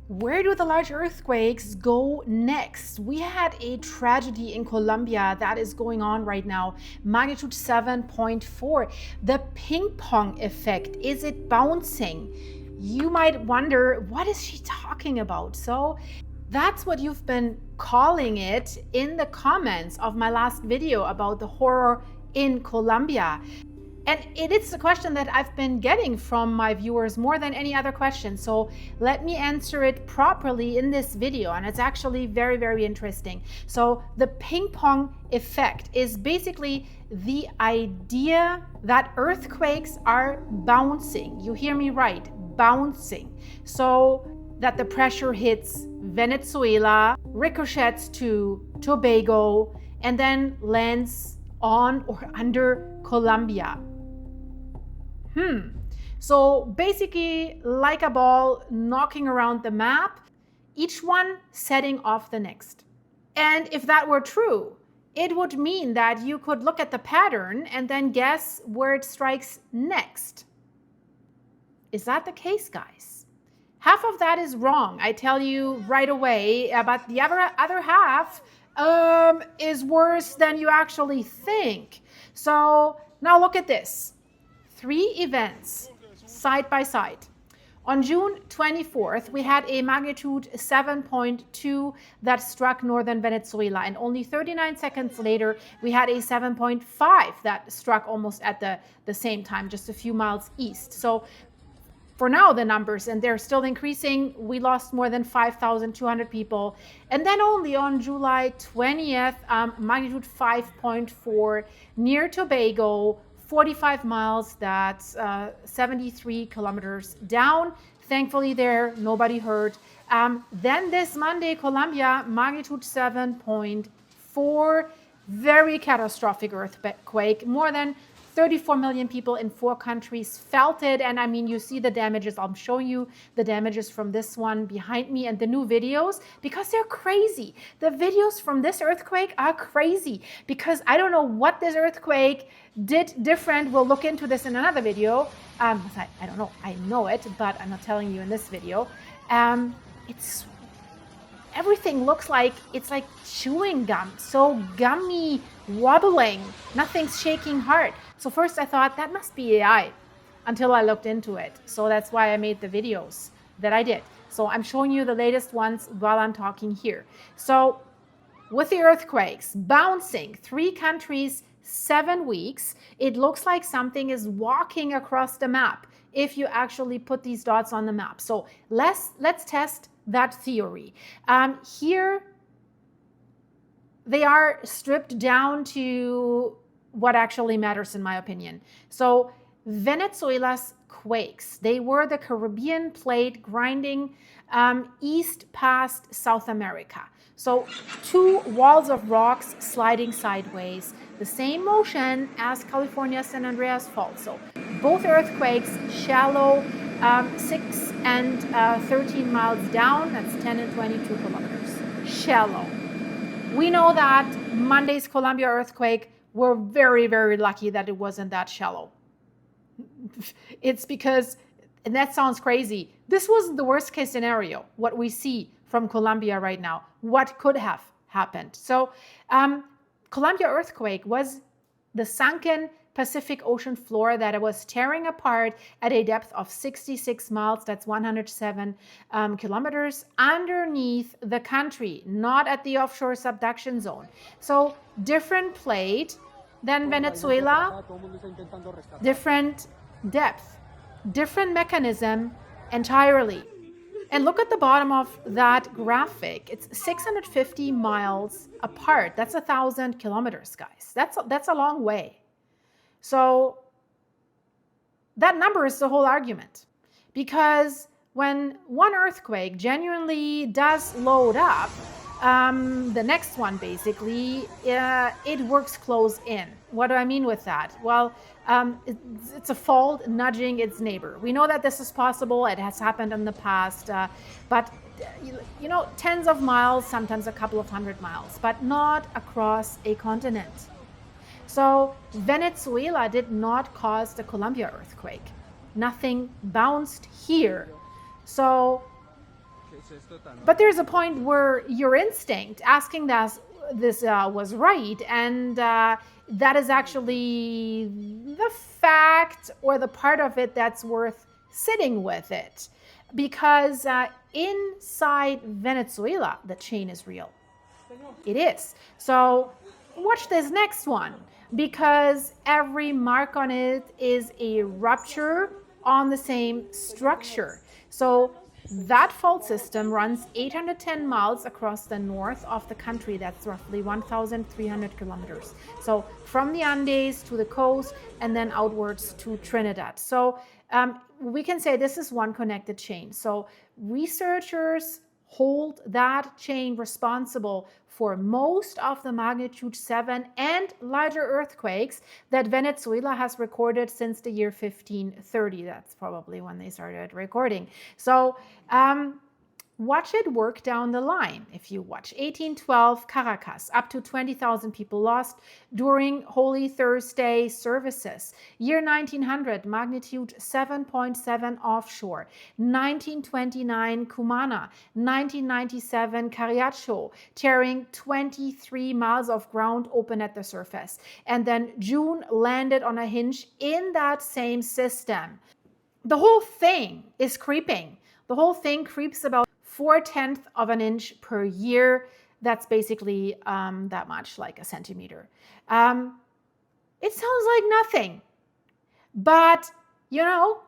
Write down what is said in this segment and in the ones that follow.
Where do the large earthquakes go next? We had a tragedy in Colombia that is going on right now, magnitude 7.4. The ping pong effect, is it bouncing? You might wonder, what is she talking about? So that's what you've been calling it in the comments of my last video about the horror in Colombia. And it's a question that I've been getting from my viewers more than any other question. So let me answer it properly in this video. And it's actually very, very interesting. So the ping pong effect is basically the idea that earthquakes are bouncing. You hear me right, bouncing. So that the pressure hits Venezuela, ricochets to Tobago, and then lands on or under Colombia. So basically like a ball knocking around the map, each one setting off the next. And if that were true, it would mean that you could look at the pattern and then guess where it strikes next. Is that the case, guys? Half of that is wrong, I tell you right away, but the other half is worse than you actually think. So now look at this. 3 events side by side. On June 24th, we had a magnitude 7.2 that struck northern Venezuela, and only 39 seconds later, we had a 7.5 that struck almost at the same time, just a few miles east. So for now, the numbers, and they're still increasing, we lost more than 5,200 people. And then only on July 20th, magnitude 5.4 near Tobago, 45 miles, that's 73 kilometers down. Thankfully there, nobody hurt. Then this Monday, Colombia, magnitude 7.4, very catastrophic earthquake. More than 34 million people in 4 countries felt it. And I mean, you see the damages. I'm showing you the damages from this one behind me and the new videos because they're crazy. The videos from this earthquake are crazy because I don't know what this earthquake did different. We'll look into this in another video. I don't know, I know it, but I'm not telling you in this video. Everything looks like it's like chewing gum, so gummy, wobbling, nothing's shaking hard. So first I thought that must be AI until I looked into it. So that's why I made the videos that I did. So I'm showing you the latest ones while I'm talking here. So with the earthquakes bouncing 3 countries, 7 weeks, it looks like something is walking across the map if you actually put these dots on the map. So let's test that theory. Here they are stripped down to what actually matters in my opinion. So Venezuela's quakes, they were the Caribbean plate grinding east past South America. So 2 walls of rocks sliding sideways, the same motion as California's San Andreas Fault. So both earthquakes shallow, 6 and 13 miles down, that's 10 and 22 kilometers, shallow. We know that Monday's Colombia earthquake, we're very, very lucky that it wasn't that shallow. It's because, and that sounds crazy, this wasn't the worst case scenario, what we see from Colombia right now, what could have happened. So Colombia earthquake was the sunken Pacific Ocean floor that was tearing apart at a depth of 66 miles, that's 107 kilometers, underneath the country, not at the offshore subduction zone. So different plate than Venezuela, different depth, different mechanism entirely. And look at the bottom of that graphic. It's 650 miles apart. That's 1,000 kilometers, guys. That's a long way. So that number is the whole argument. Because when one earthquake genuinely does load up, the next one basically, it works close in. What do I mean with that? Well, it's a fault nudging its neighbor. We know that this is possible. It has happened in the past, but you know, tens of miles, sometimes a couple of 100 miles, but not across a continent. So Venezuela did not cause the Colombia earthquake. Nothing bounced here. So But there's a point where your instinct asking this was right, and that is actually the fact or the part of it that's worth sitting with it. Because inside Venezuela, the chain is real. It is. So watch this next one, because every mark on it is a rupture on the same structure. So that fault system runs 810 miles across the north of the country. That's roughly 1,300 kilometers. So from the Andes to the coast and then outwards to Trinidad. So we can say this is one connected chain. So researchers hold that chain responsible for most of the magnitude 7 and larger earthquakes that Venezuela has recorded since the year 1530. That's probably when they started recording. So watch it work down the line. If you watch 1812 Caracas, up to 20,000 people lost during Holy Thursday services. Year 1900, magnitude 7.7 offshore. 1929 Cumana. 1997 Cariacho, tearing 23 miles of ground open at the surface. And then June landed on a hinge in that same system. The whole thing is creeping. The whole thing creeps about 4/10 of an inch per year. That's basically that much, like a centimeter. It sounds like nothing, but you know,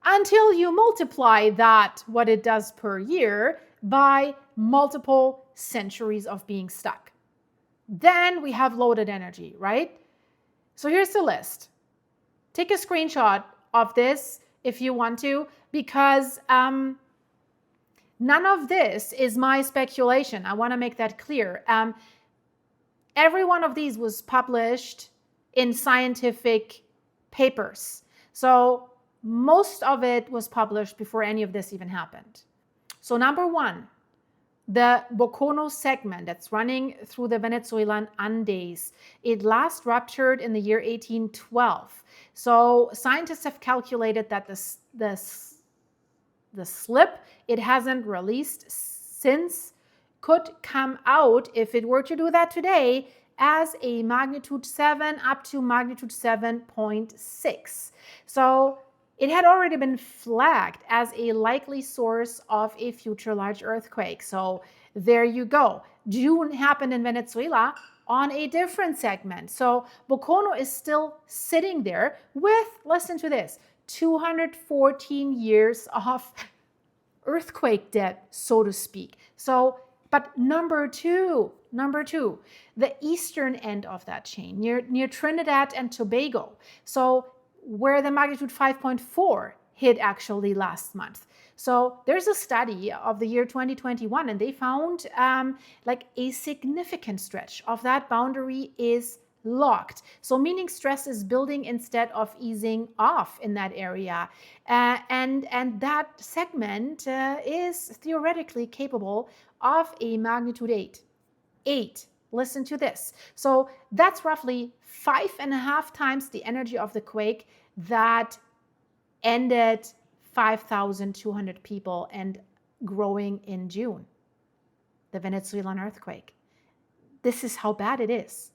until you multiply that, what it does per year, by multiple centuries of being stuck, then we have loaded energy, right? So here's the list. Take a screenshot of this if you want to, because none of this is my speculation. I want to make that clear. Every one of these was published in scientific papers. So most of it was published before any of this even happened. So number one, the Bocono segment that's running through the Venezuelan Andes. It last ruptured in the year 1812. So scientists have calculated that the slip it hasn't released since could come out, if it were to do that today, as a magnitude 7 up to magnitude 7.6. So it had already been flagged as a likely source of a future large earthquake. So there you go. June happened in Venezuela on a different segment. So Bocono is still sitting there with, listen to this, 214 years of earthquake debt, so to speak. So, but number two, the eastern end of that chain, near Trinidad and Tobago. So where the magnitude 5.4 hit actually last month. So there's a study of the year 2021, and they found like a significant stretch of that boundary is locked. So meaning stress is building instead of easing off in that area. And that segment is theoretically capable of a magnitude 8. Listen to this. So that's roughly 5.5 times the energy of the quake that ended 5,200 people and growing in June, the Venezuelan earthquake. This is how bad it is.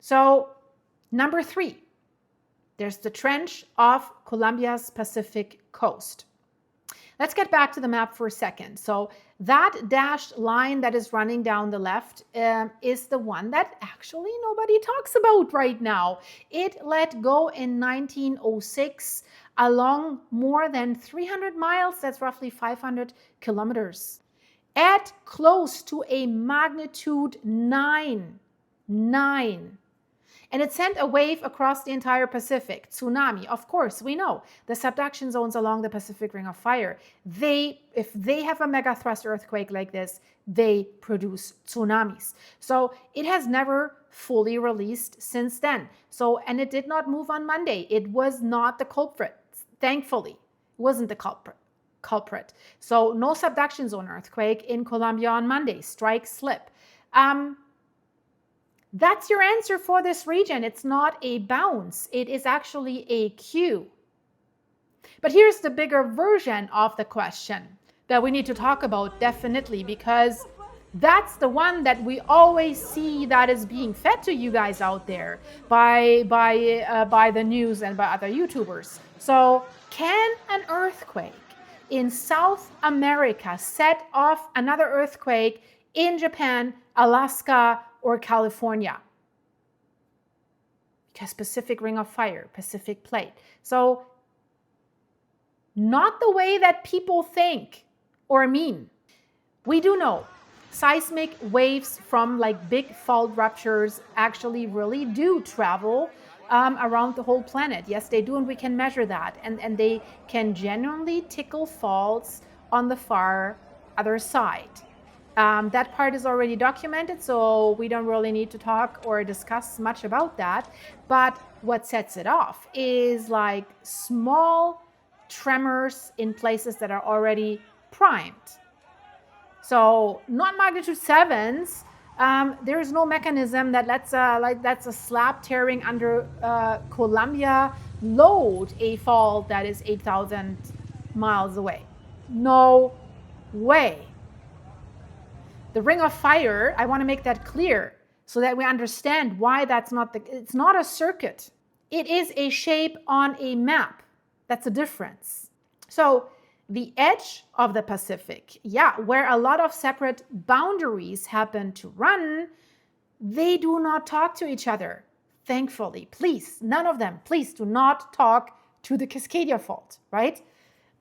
So number 3, there's the trench of Colombia's Pacific coast. Let's get back to the map for a second. So that dashed line that is running down the left is the one that actually nobody talks about right now. It let go in 1906 along more than 300 miles, that's roughly 500 kilometers, at close to a magnitude 9. And it sent a wave across the entire Pacific. Tsunami, of course, we know. The subduction zones along the Pacific Ring of Fire, if they have a megathrust earthquake like this, they produce tsunamis. So it has never fully released since then. So, and it did not move on Monday. It was not the culprit, thankfully. It wasn't the culprit. So no subduction zone earthquake in Colombia on Monday. Strike slip. That's your answer for this region. It's not a bounce. It is actually a cue. But here's the bigger version of the question. that we need to talk about, definitely, because that's the one that we always see that is being fed to you guys out there by the news and by other YouTubers. So, can an earthquake in South America set off another earthquake in Japan, Alaska, or California? Because Pacific Ring of Fire, Pacific Plate. So, not the way that people think or mean. We do know seismic waves from like big fault ruptures actually really do travel around the whole planet. Yes, they do, and we can measure that. And they can genuinely tickle faults on the far other side. That part is already documented, so we don't really need to talk or discuss much about that. But what sets it off is like small tremors in places that are already primed. So not magnitude 7s. There is no mechanism that lets that's a slab tearing under Colombia load a fault that is 8,000 miles away. No way. The Ring of Fire, I want to make that clear so that we understand why that's not it's not a circuit. It is a shape on a map. That's a difference. So the edge of the Pacific, where a lot of separate boundaries happen to run, they do not talk to each other. Thankfully, please, none of them, please do not talk to the Cascadia Fault, right?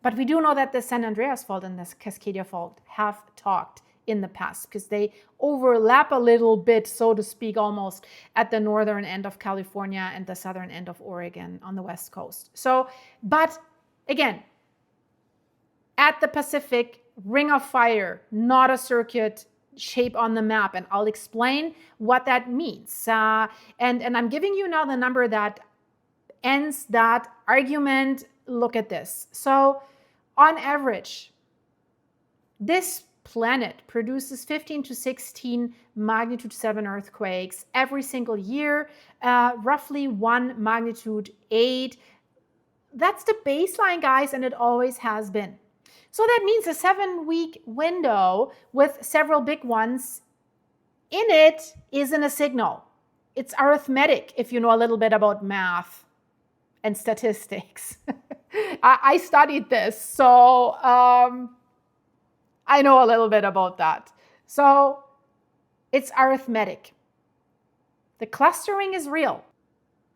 But we do know that the San Andreas Fault and the Cascadia Fault have talked in the past because they overlap a little bit, so to speak, almost at the northern end of California and the southern end of Oregon on the west coast. So, but again, at the Pacific, Ring of Fire, not a circuit shape on the map. And I'll explain what that means. And I'm giving you now the number that ends that argument. Look at this. So on average, this planet produces 15 to 16 magnitude 7 earthquakes every single year, roughly 1 magnitude 8. That's the baseline, guys, and it always has been. So that means a 7-week window with several big ones in it isn't a signal. It's arithmetic if you know a little bit about math and statistics. I studied this, so I know a little bit about that. So it's arithmetic. The clustering is real.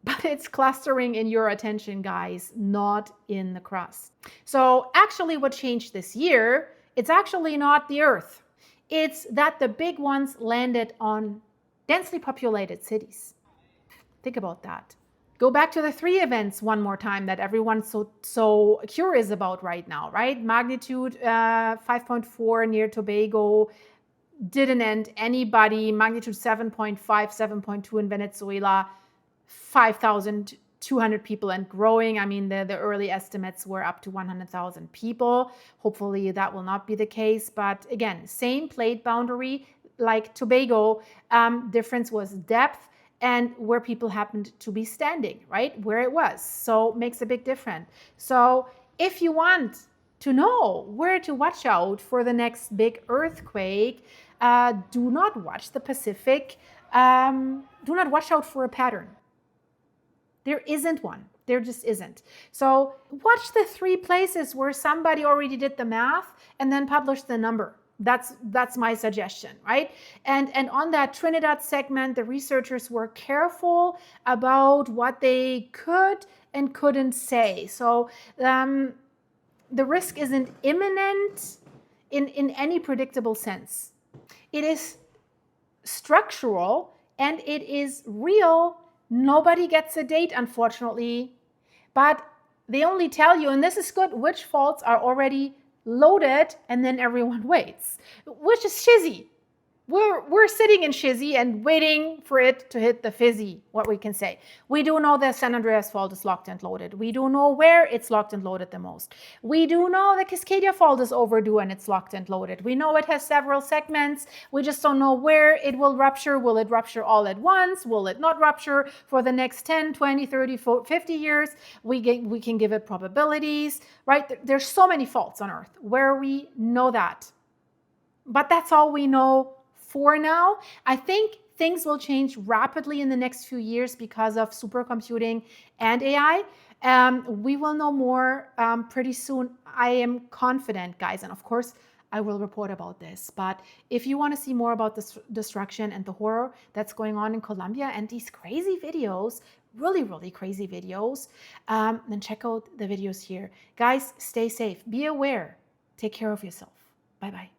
But it's clustering in your attention, guys, not in the crust. So actually what changed this year, it's actually not the Earth. It's that the big ones landed on densely populated cities. Think about that. Go back to the 3 events one more time that everyone's so curious about right now, right? Magnitude 5.4 near Tobago didn't end anybody. Magnitude 7.5, 7.2 in Venezuela. 5,200 people and growing. I mean, the early estimates were up to 100,000 people. Hopefully that will not be the case. But again, same plate boundary like Tobago. Difference was depth and where people happened to be standing, right? Where it was. So makes a big difference. So if you want to know where to watch out for the next big earthquake, do not watch the Pacific. Do not watch out for a pattern. There isn't one. There just isn't. So watch the 3 places where somebody already did the math and then published the number. That's my suggestion, right? And on that Trinidad segment, the researchers were careful about what they could and couldn't say. So the risk isn't imminent in any predictable sense. It is structural and it is real. Nobody gets a date, unfortunately, but they only tell you, and this is good, which faults are already loaded, and then everyone waits, which is shizzy. we're sitting in shizzy and waiting for it to hit the fizzy, what we can say. We do know the San Andreas Fault is locked and loaded. We do know where it's locked and loaded the most. We do know the Cascadia Fault is overdue and it's locked and loaded. We know it has several segments. We just don't know where it will rupture. Will it rupture all at once? Will it not rupture for the next 10, 20, 30, 50 years? We can give it probabilities, right? There's so many faults on Earth where we know that. But that's all we know for now. I think things will change rapidly in the next few years because of supercomputing and AI. We will know more pretty soon. I am confident, guys. And of course, I will report about this. But if you want to see more about this destruction and the horror that's going on in Colombia and these crazy videos, really, really crazy videos, then check out the videos here. Guys, stay safe. Be aware. Take care of yourself. Bye-bye.